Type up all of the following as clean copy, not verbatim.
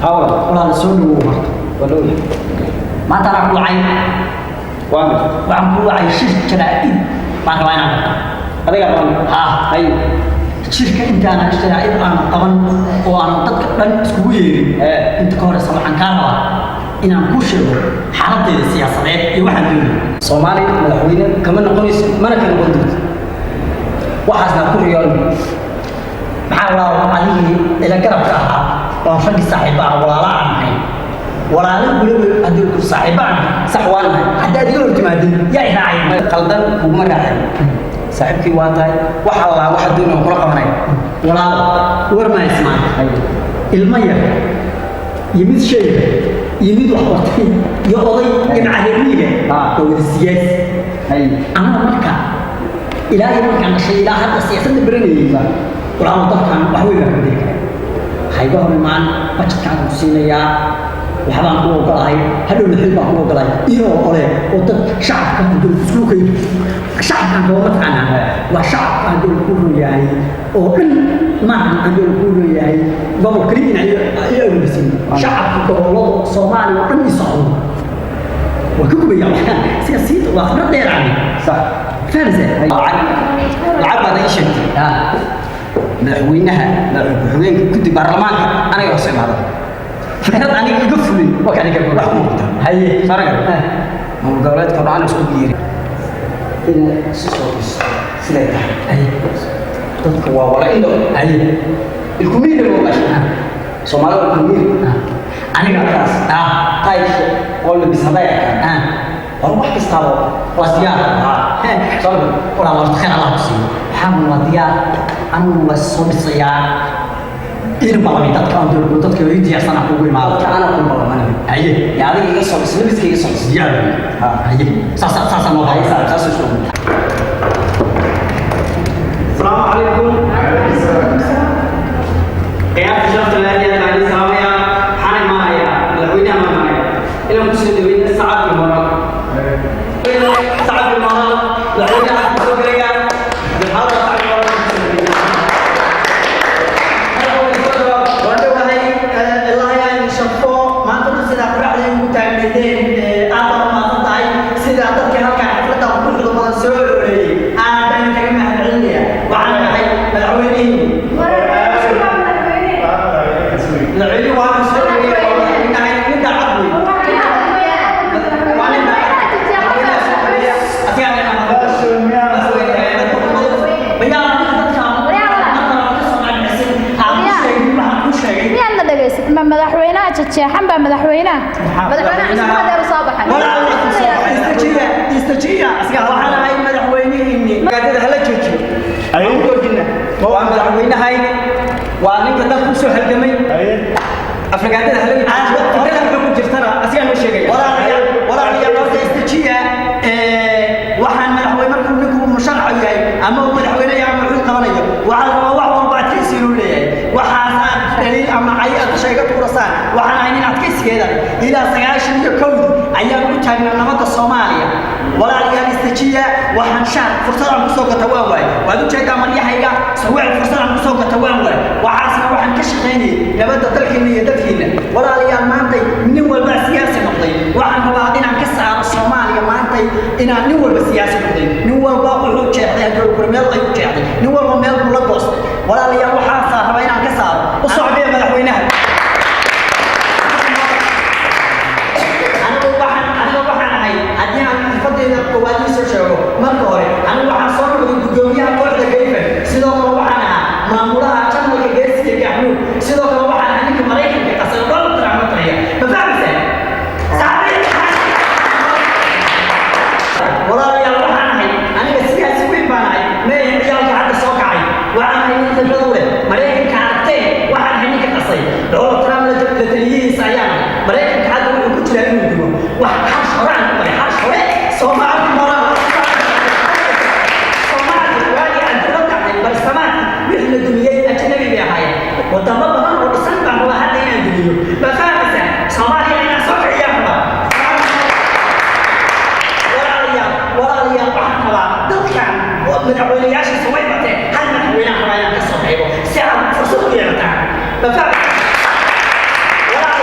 ولا السون ولو ما ترى كل عين وعم كل عين شركة جرائد ما هو أنا هذا قال أيوه شركة أنت أنا اشتريت أنا طبعا وأنا تذكر سكوي أنت كهر سمع عن كهرباء إن أنا كوشر حالة السياسة يوحد Somali madaxweyne kama noqonayso mana kala qodid waxaasna ku riyoon maxaa walaal adii ila garabka ahaa oo fadhi saaxiib ah walaalaha ahay walaalaha waliba hadii ku saaxiib ah sax waan hadda adiga hortimaadin yaa raacay qaldan kuma raacay saaxiibkii waa tahay waxa la waxa doonay qora qabanay walaal war ma ismaan ilma yar yimid shay yimid wax qortay iyo oday imcaariga oo siyaas أنا مركا إلى يوم شيء لا هذا سياسة بريني ولا مطلقان وحوي بحدك خيبه من بتشكل مسينيا وحبان قوة قلاي هذول الحلبة قوة قلاي إيه أولي وطن شعب كان يدور سلوكي شعب كان قوة متعنا وشعب كان يدور كله يعني وكل ما كان يدور كله يعني قبل كريم يعني إيه المسين شعب كله صومالي وكل يصعد وكم يوم سياسية وأخبار غير عني صح فارزة العب هذا إيش مدحوينها مدحوين كنت برلمان أنا يوصل هذا فهذا أنا يقفلي وكان يقول رحمه هاي فرق مقابلات قرآن سكويري إن سوس سلطة هاي تذكر ولا إنه هاي الكوميديا اللي هو Somali الكوميديا أنا قاعد طيب قول بسبايا أروح كستاو واسيا صار ولا الله تخير الله بسيط حامل وديا أنا وصوب السيار إربع من تذكر دول تذكر يدي أصلا أقول ما أنا أقول والله ما نبي أيه يعني يصوب سلبس كي يصوب سيار أيه ساسا ما هاي ساسا شو السلام عليكم قيادة شرطة الأهلية العالية السلامية حان معايا مدحوينها معايا إلى مسجد وين ساعات المرة ساعات المرة مدحوينها سوكريا بحاول ساعات المرة هذا هو الفترة وعندما هاي الله يعني شفوه ما تقول سيدا قرأ متعمدين أعطوا ما تضعي سيدا تذكي هكا حفلة وكل ضمان سوري أنا بين كلمة العليا وعلى هاي مدحوينين العلم وانا سوري وانا عندي عقلي ما مدحوينها تشيحن با مدحوينها مدحوينها صباحا استجيا اسيا waxaan ahay madaxweynihiini magaalada hala joojiyo ay joojina waa madaxweynahay waa ninka dad ku soo halgamay afragaadada hala ku jirtana asiga noo sheegay walaalayaal horta istajiya waxaan madaxweyne markuu ninku musharax yahay ama uu madaxweyne yahay ama wuxuu qabanayo waxa la wax walba adkaysi uu leeyahay waxaan daliil ama ay aad sheegay turasaan waxaan ahay nin adkaysigeeda ilaa 91 ayaan ku taagnaa nabadda Soomaaliya walaalayaal istajiya waxaan shaar fursad aan ku soo gata waan waay waad u jeedaa maryahayga sawiir fursad aan ku soo gata waan waay waxaasna waxaan ka shaqeynay nabadda dalkeena iyo dadkeena walaalayaal maanta nin walba siyaasi noqday waxaan rabaa inaan ka saaro Soomaaliya maanta inaan nin walba siyaasi noqday nin walba wuxuu jeexday haduu meel ay u jeexday nin walba meel ku la goostay walaalayaal waxaan rabaa inaan ka saaro u socday madaxweynaha قوانين سوشيالو مرة هوري أنا واحد صار من الجميع كل كيفه سيدا كم واحد مامورها كم ولا جالس يكحلو سيدا كم واحد هنيك مريكا كسر كل طرح مطرية بفهم زين سعيد ولا يا واحد أنا بس يا سوي بناي ما يرجع لحد السوقعي واحد هنيك تجربة مريكا كعبتين واحد هنيك كسر لو طرح من التليين سيان مريكا كعبت وكل شيء واحد حش وران حش وران Somali مرة Somali وادي عند ربع البرسمات مثل الدنيا أجنبي بهاي وتمام ورسمت هو هذا الدنيا بفارسة Somali أنا صحيح يا أخوان ولا ليا وحنا دكان ومن أولياء شو سوي بته هل نحوينا حوالي كصحيح ساعة فرصة يا بتاع بفارسة ولا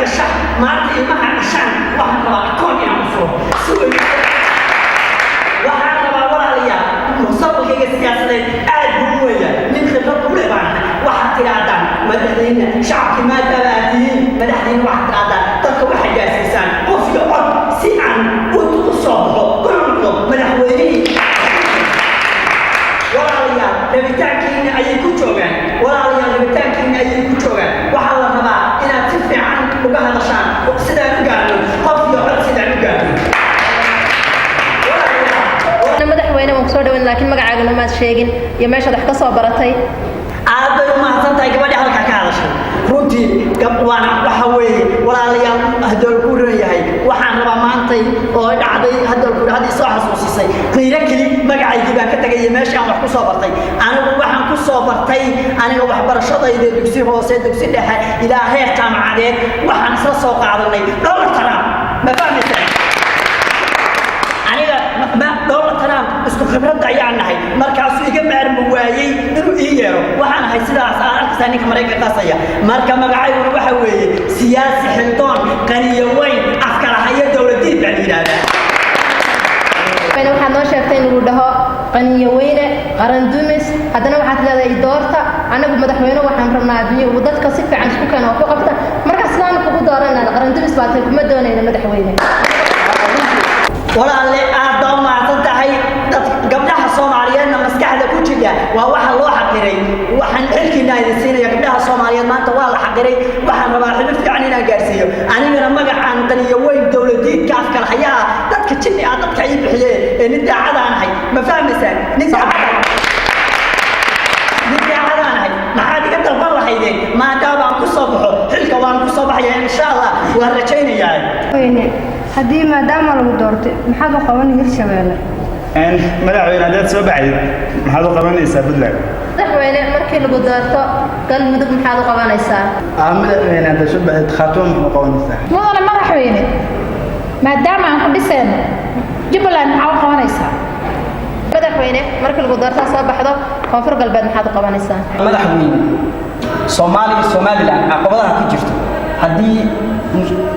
dhasha maanta ilmaha dhashaan waxaan rabaa akoon inaan u furo waxaan rabaa walaalayaal mustaqbalkayga siyaasadeed aad buu u weeyaa nin khibrad u leh baan waxaad tidhaahdaan madaxdiinna shacabkii maadaama aad tihiin madaxdiinna waxaad tidhaahdaan dadka waxay gaarsiisaan qof iyo cod si aan u soo baxo kuna noqdo madaxweynihii walaalayaal rabitaankiina ayay ku joogaan waxaa la rabaa inaad si fiican uga hadashaan sidaan u gaarno qof iyo cod sidaan u gaarno madaxweyne waan kusoo dhaweyn laakiin magacaagana maad sheegin iyo meeshaad wax ka soo baratay aad bay u mahadsan tahay gabadhii halkaa ka hadashay runtii waana waxa weeye walaalayaal hadoolku leeyahay waxaan rabaa maantay oo dhacday hadoolku haddii soo xasuusisay qiiro keli magacaygii baan ka tagay meeshaan wax ku soo bartay anigu waxaan ku soo bartay aniga waxbarashadayda dugsi hoose dugsi dhexe ilaa heer jaamacadeed waxaan isla soo qaadanay dhowr taraan ma fahmaysaa aniga Donald Trump isku khibradda ayaan nahay markaasuu iga maarmi waayey inuu ii yeero waxaan ahay sidaas aan arkaysaa ninka Mareykanka qasaya marka magacayguna waxa weeye siyaasi xildoon qaniyo weyn afkala haya dowladdiid baan yidhaahdaa waxaad noo sheegtay in lagu dhaho qaniyo weyne qaran dumis haddana waxaad leedahay doorta anagu madaxweyne waxaan rabnaa adduunyo dadka si fiican isku keeno oo ku qabta marka sidaan kugu dooranaa qaran dumis baad tahay kuma doonayna madaxweyne walaalle aad baa u mahadsan tahay gabdhaha Soomaaliyeedna maskaxda ku jira waa waxa loo xaqiray waxaan xilkiina idin siinaya gabdhaha Soomaaliyeed maanta waa la xaqiray waxaan rabaa xilif fiican inaan gaarsiiyo anigana magacaan qaniyo weyn dowladdiidka afkala hayaa dadka jinni ah dadka ay bixiyeen ee nin daacadaan ahay ma fahmaysaan nin daacadaan ahay maxaad iga dalban lahaydeen maadaama aan ku soo baxo xilka waan ku soo baxaya insha Allah waan rajaynayaa haddii maadaama lagu doortay maxaad u qaban Hirshabeelle madaxweyne haddaad soo baxayd maxaad u qabanaysaa Puntland madaxweyne markii lagu doorto galmudug maxaad u qabanaysaa madaxweyne haddaad soo baxayd Khartoum maxaad u qabanaysaa mudane madaxweyne maadaama aan ku dhisayno Jubbaland maxaad u qabanaysaa madaxweyne markii lagu doorto soo baxdo koonfur galbeed maxaad u qabanaysaa madaxweyne Somaliland caqabadaha ku jirto haddii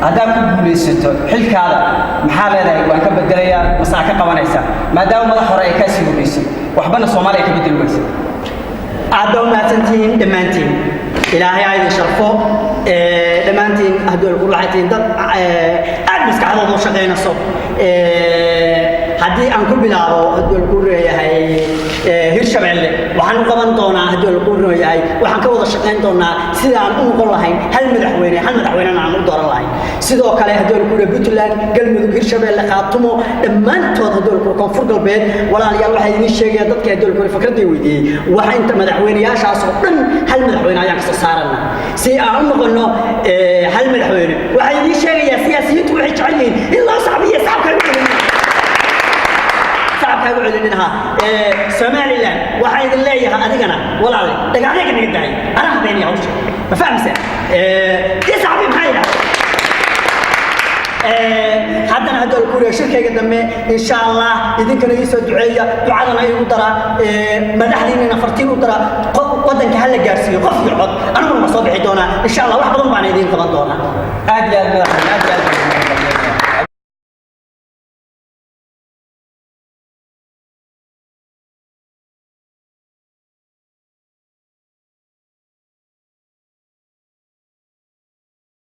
haddaad ku guulaysato xilkaada maxaa leedahay waan ka bedelayaa masaa ka qabanaysaa maadaama madax hore ay kaa sii horeysay waxbana Soomaaliya ka bedeli waysa aad baa u mahadsantihiin dhammaantiin ilaahay ha idin sharfo dhammaantiin hadoolku waxay tihiin dad aad maskaxdooda u shaqaynayso haddii aan ku bilaabo hadoolku leeyahay Hirshabeelle waxaan u qaban doonaa hadoolku leeyahay waxaan ka wada shaqayn doonaa sida aan u noqon lahayn hal madaxweyne aan u dooran lahayn sidoo kale hadoolku Puntland galmudug Hirshabeelle Khartoum dhammaantood hadoolku koonfur galbeed walaalayaal waxay idin sheegayaan dadka hadoolku fikradda weydiiyay waxa inta madaxweynayaashaas oo dhan hal madaxweyne ayaan ka saarana si aan u noqono hal madaxweyne waxay idin sheegayaan siyaasiyiintu waxay jecel yihiin in loo saxbiyo saxabka ugu celininaha Somaliland waxay idin leeyahay adigana walaal dagaalka naga daay ana habeeni hawsha ma fahamsan saxbi maxay haddana hadoolku shirkayga dambe insha Allah idinkana ii soo duceeya ducadana igu dara madaxdiina fartiin u dara wadanka hal la gaarsiiyo qof iyo cod anaguna ma soo bixi doonaa insha Allah wax badan baan idin qaban doonaa aad iyo aad